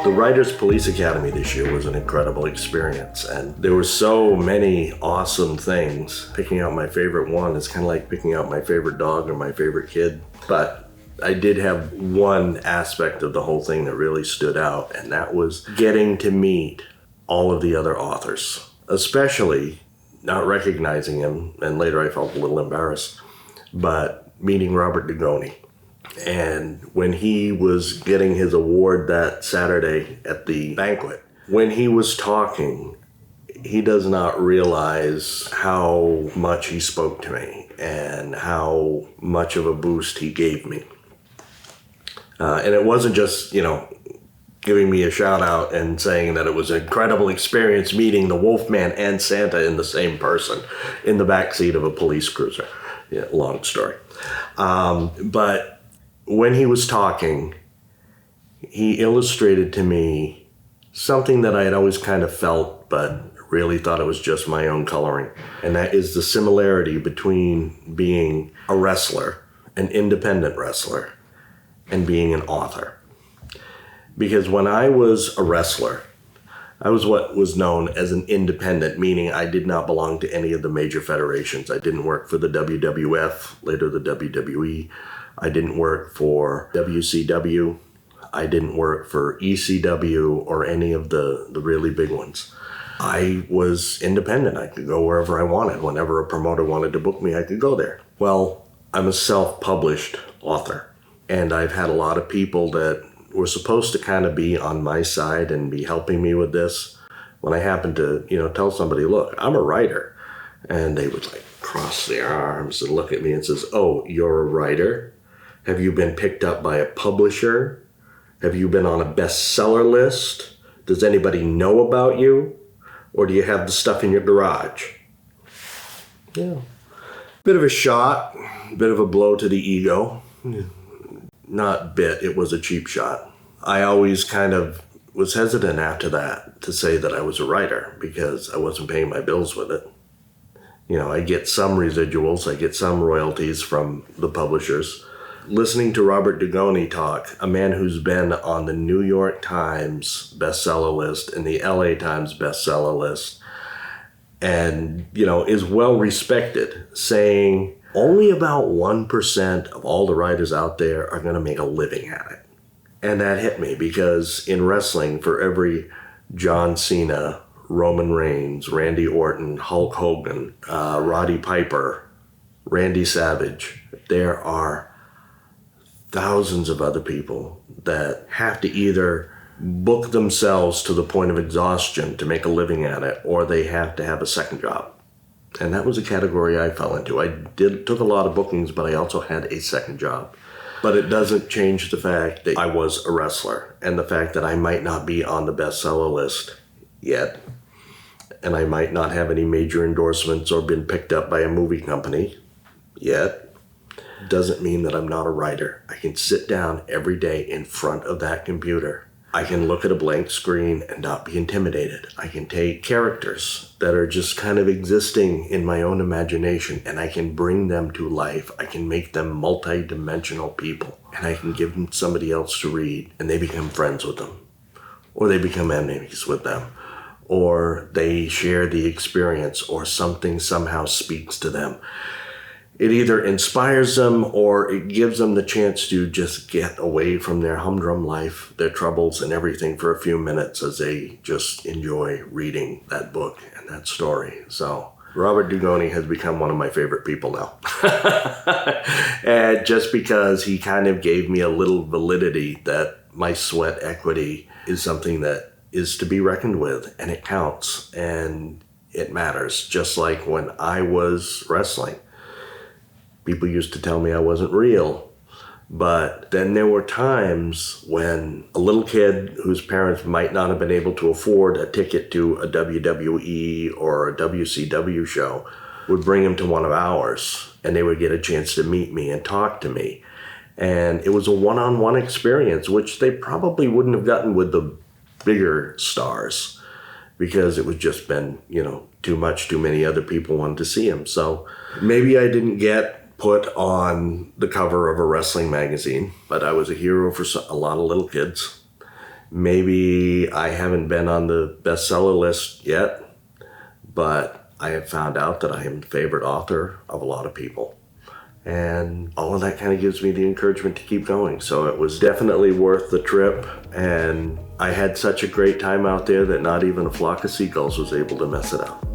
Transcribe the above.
The Writers Police Academy this year was an incredible experience, and there were so many awesome things. Picking out my favorite one is kind of like picking out my favorite dog or my favorite kid. But I did have one aspect of the whole thing that really stood out, and that was getting to meet all of the other authors, especially not recognizing him, and later I felt a little embarrassed, but meeting Robert Dugoni. And when he was getting his award that Saturday at the banquet, when he was talking, he does not realize how much he spoke to me and how much of a boost he gave me. And it wasn't just, giving me a shout out and saying that it was an incredible experience meeting the Wolfman and Santa in the same person in the backseat of a police cruiser. Yeah, long story. But when he was talking, he illustrated to me something that I had always kind of felt, but really thought it was just my own coloring. And that is the similarity between being a wrestler, an independent wrestler, and being an author. Because when I was a wrestler, I was what was known as an independent, meaning I did not belong to any of the major federations. I didn't work for the WWF, later the WWE. I didn't work for WCW. I didn't work for ECW or any of the really big ones. I was independent. I could go wherever I wanted. Whenever a promoter wanted to book me, I could go there. Well, I'm a self-published author, and I've had a lot of people that were supposed to kind of be on my side and be helping me with this. When I happened to, tell somebody, look, I'm a writer, and they would cross their arms and look at me and says, oh, you're a writer? Have you been picked up by a publisher? Have you been on a bestseller list? Does anybody know about you? Or do you have the stuff in your garage? Yeah. Bit of a shot, bit of a blow to the ego. Not bit, it was a cheap shot. I always kind of was hesitant after that to say that I was a writer because I wasn't paying my bills with it. I get some residuals, I get some royalties from the publishers. Listening to Robert Dugoni talk, a man who's been on the New York Times bestseller list and the LA Times bestseller list, and, is well respected, saying only about 1% of all the writers out there are going to make a living at it. And that hit me because in wrestling, for every John Cena, Roman Reigns, Randy Orton, Hulk Hogan, Roddy Piper, Randy Savage, there are thousands of other people that have to either book themselves to the point of exhaustion to make a living at it, or they have to have a second job. And that was a category I fell into. I took a lot of bookings, but I also had a second job. But it doesn't change the fact that I was a wrestler, and the fact that I might not be on the bestseller list yet, and I might not have any major endorsements or been picked up by a movie company yet, doesn't mean that I'm not a writer. I can sit down every day in front of that computer. I can look at a blank screen and not be intimidated. I can take characters that are just kind of existing in my own imagination, and I can bring them to life. I can make them multi-dimensional people, and I can give them somebody else to read, and they become friends with them, or they become enemies with them, or they share the experience, or something somehow speaks to them. It either inspires them or it gives them the chance to just get away from their humdrum life, their troubles and everything for a few minutes as they just enjoy reading that book and that story. So Robert Dugoni has become one of my favorite people now. And just because he kind of gave me a little validity that my sweat equity is something that is to be reckoned with, and it counts and it matters. Just like when I was wrestling, people used to tell me I wasn't real, but then there were times when a little kid whose parents might not have been able to afford a ticket to a WWE or a WCW show would bring him to one of ours, and they would get a chance to meet me and talk to me. And it was a one-on-one experience, which they probably wouldn't have gotten with the bigger stars because it was just been, too many other people wanted to see him. So maybe I didn't get put on the cover of a wrestling magazine, but I was a hero for a lot of little kids. Maybe I haven't been on the bestseller list yet, but I have found out that I am the favorite author of a lot of people. And all of that kind of gives me the encouragement to keep going. So it was definitely worth the trip. And I had such a great time out there that not even a flock of seagulls was able to mess it up.